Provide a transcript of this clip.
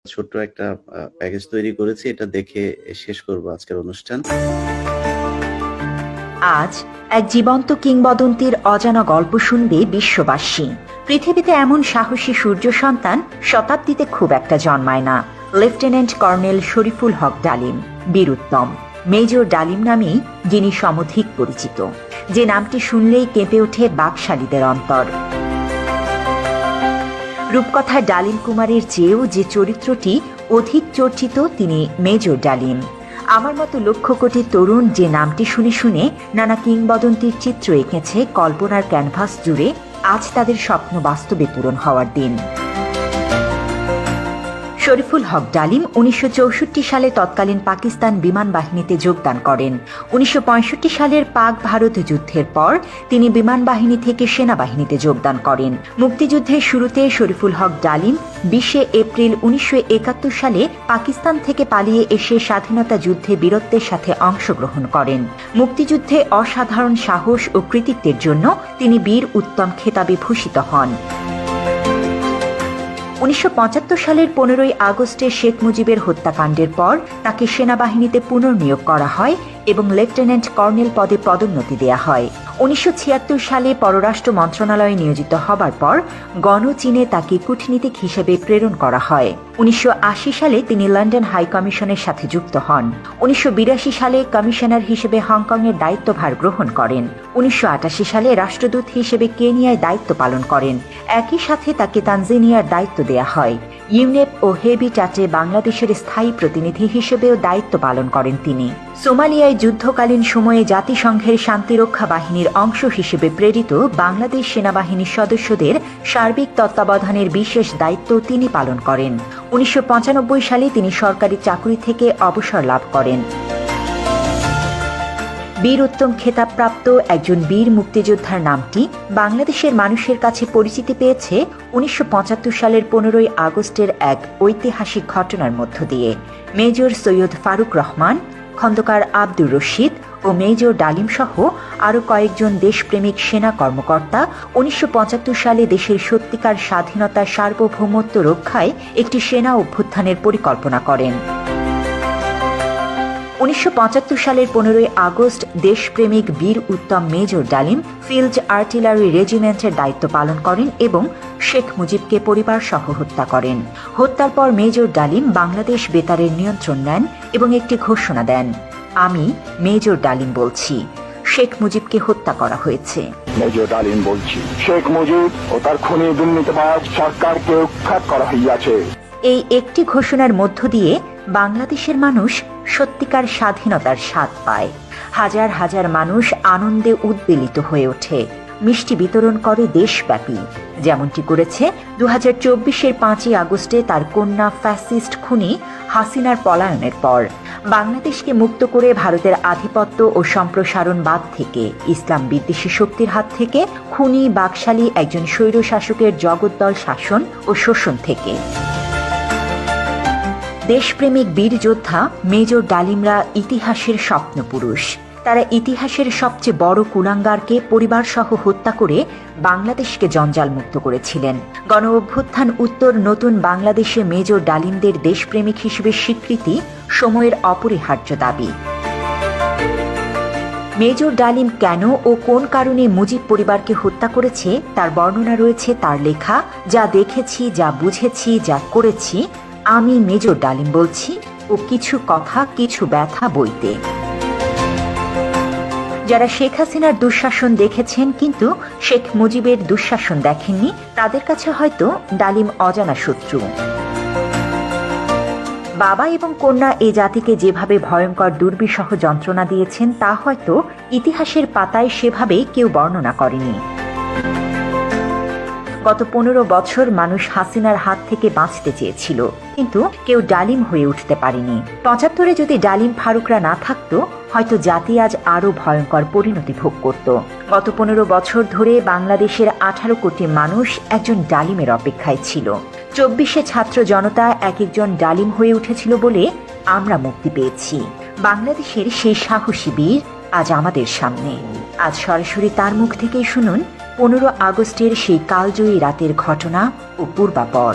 ছোট্ট একটা প্যাকেজ তৈরি করেছি। এটা দেখে শেষ করব আজকের অনুষ্ঠান। আজ এক জীবন্ত কিংবদন্তির অজানা গল্প শুনবে বিশ্ববাসী। পৃথিবীতে এমন সাহসী সূর্য সন্তান শতাব্দীতে খুব একটা জন্মায় না। লেফটেন্যান্ট কর্নেল শরীফুল হক ডালিম, বীরুত্তম মেজর ডালিম নামেই যিনি সমধিক পরিচিত, যে নামটি শুনলেই কেঁপে ওঠে বাকশালীদের অন্তর। রূপকথার ডালিম কুমারের চেয়েও যে চরিত্রটি অধিক চর্চিত তিনি মেজর ডালিম। আমার মতো লক্ষ কোটি তরুণ যে নামটি শুনে শুনে নানা কিংবদন্তির চিত্র এঁকেছে কল্পনার ক্যানভাস জুড়ে, আজ তাদের স্বপ্ন বাস্তবে পূরণ হওয়ার দিন। শরীফুল হক ডালিম 1964 সালে তৎকালীন পাকিস্তান বিমান বাহিনীতে যোগদান করেন। 1965 সালের পাক ভারত যুদ্ধের পর তিনি বিমান বাহিনী থেকে সেনাবাহিনীতে যোগদান করেন। মুক্তিযুদ্ধের শুরুতে শরীফুল হক ডালিম 20 এপ্রিল 1971 সালে পাকিস্তান থেকে পালিয়ে এসে স্বাধীনতা যুদ্ধে বীরত্বের সাথে অংশগ্রহণ করেন। মুক্তিযুদ্ধে অসাধারণ সাহস ও কৃতিত্বের জন্য তিনি বীর উত্তম খেতাবে ভূষিত হন। 1975 সালের 15 আগস্টে শেখ মুজিবের হত্যাকাণ্ডের পর তাকে সেনাবাহিনীতে পুনর্নিয়োগ করা হয় এবং লেফটেন্যান্ট কর্নেল পদে পদোন্নতি দেয়া হয়। 1976 সালে পররাষ্ট্র মন্ত্রণালয়ে নিয়োজিত হবার পর গণচীনে তাকে কূটনীতিক হিসেবে প্রেরণ করা হয়। 1980 সালে তিনি লন্ডন হাই কমিশনের সাথে যুক্ত হন। 1982 সালে কমিশনার হিসেবে হংকংয়ের দায়িত্বভার গ্রহণ করেন। 1988 সালে রাষ্ট্রদূত হিসেবে কেনিয়ায় দায়িত্ব পালন করেন। একই সাথে তাকে তানজানিয়ার দায়িত্ব দেয়া হয়। ইউনেপ ও হেবিটাটে বাংলাদেশের স্থায়ী প্রতিনিধি হিসেবেও দায়িত্ব পালন করেন তিনি। সোমালিয়ায় যুদ্ধকালীন সময়ে জাতিসংঘের শান্তিরক্ষা বাহিনীর অংশ হিসেবে প্রেরিত বাংলাদেশ সেনাবাহিনীর সদস্যদের সার্বিক তত্ত্বাবধানের বিশেষ দায়িত্ব তিনি পালন করেন। 1995 সালে তিনি সরকারি চাকরি থেকে অবসর লাভ করেন। বীর উত্তম খেতাবপ্রাপ্ত একজন বীর মুক্তিযোদ্ধার নামটি বাংলাদেশের মানুষের কাছে পরিচিতি পেয়েছে 1975 সালের 15 আগস্টের এক ঐতিহাসিক ঘটনার মধ্য দিয়ে। মেজর সৈয়দ ফারুক রহমান, খন্দকার আব্দুর রশিদ ও মেজর ডালিম সহ আরও কয়েকজন দেশপ্রেমিক সেনা কর্মকর্তা 1975 সালে দেশের সত্যিকার স্বাধীনতার সার্বভৌমত্ব রক্ষায় একটি সেনা অভ্যুত্থানের পরিকল্পনা করেন। 1975 সালের 15 আগস্ট দেশপ্রেমিক বীর উত্তম মেজর ডালিম ফিল্ড আর্টিলারি রেজিমেন্টের দায়িত্ব পালন করেন এবং শেখ মুজিবকে পরিবার সহ হত্যা করেন। হত্যার পর মেজর ডালিম বাংলাদেশ বেতারের নিয়ন্ত্রণ নেন এবং একটি ঘোষণা দেন, আমি মেজর ডালিম বলছি, শেখ মুজিবকে হত্যা করা হয়েছে। মেজর ডালিম বলছি, শেখ মুজিব ও তার খুনি দুর্নীতিবাজ সরকারকে উৎখাত করা হইয়াছে। এই একটি ঘোষণার মধ্য দিয়ে বাংলাদেশের মানুষ সত্যিকার স্বাধীনতার স্বাদ পায়। হাজার হাজার মানুষ আনন্দে উদ্বেলিত হয়ে ওঠে, মিষ্টি বিতরণ করে দেশব্যাপী, যেমনটি করেছে 2024-এর 5 আগস্টে তার কন্যা ফ্যাসিস্ট খুনি হাসিনার পলায়নের পর। বাংলাদেশকে মুক্ত করে ভারতের আধিপত্য ও সম্প্রসারণবাদ থেকে, ইসলাম বিদ্বেষী শক্তির হাত থেকে, খুনি বাকশালী একজন স্বৈরশাসকের জগদ্দল শাসন ও শোষণ থেকে। দেশপ্রেমিক বীর যোদ্ধা মেজর ডালিমরা ইতিহাসের স্বপ্নপুরুষ। তারা ইতিহাসের সবচেয়ে বড় কুলাঙ্গারকে পরিবারসহ হত্যা করে বাংলাদেশকে জঞ্জালমুক্ত করেছিলেন। গণ অভ্যুত্থান উত্তর নতুন বাংলাদেশে মেজর ডালিমদের দেশপ্রেমিক হিসেবে স্বীকৃতি সময়ের অপরিহার্য দাবি। মেজর ডালিম কেন ও কোন কারণে মুজিব পরিবারকে হত্যা করেছে তার বর্ণনা রয়েছে তার লেখা যা দেখেছি, যা বুঝেছি, যা করেছি, আমি মেজর ডালিম বলছি ও কিছু কথা কিছু ব্যথা বইতে। যারা শেখ হাসিনার দুঃশাসন দেখেছেন কিন্তু শেখ মুজিবের দুঃশাসন দেখেননি, তাদের কাছে হয়তো ডালিম অজানা শত্রু। বাবা এবং কন্যা এ জাতিকে যেভাবে ভয়ঙ্কর দুর্বিষহ যন্ত্রণা দিয়েছেন তা হয়তো ইতিহাসের পাতায় সেভাবে কেউ বর্ণনা করেনি। গত 15 বছর মানুষ হাসিনার হাত থেকে বাঁচতে চেয়েছিল, কিন্তু কেউ ডালিম হয়ে উঠতে পারেনি। 75-এ যদি ডালিম ফারুকরা না থাকতো, হয়তো জাতি আজ আরও ভয়ঙ্কর পরিণতি ভোগ করত। গত 15 বছর ধরে বাংলাদেশের 18 কোটি মানুষ একজন ডালিমের অপেক্ষায় ছিল। 24-এ ছাত্র জনতা এক একজন ডালিম হয়ে উঠেছিল বলে আমরা মুক্তি পেয়েছি। বাংলাদেশের সেই সাহসী বীর আজ আমাদের সামনে। আজ সরাসরি তার মুখ থেকেই শুনুন 15 আগস্টের সেই কালজয়ী রাতের ঘটনা ও পূর্বাপর।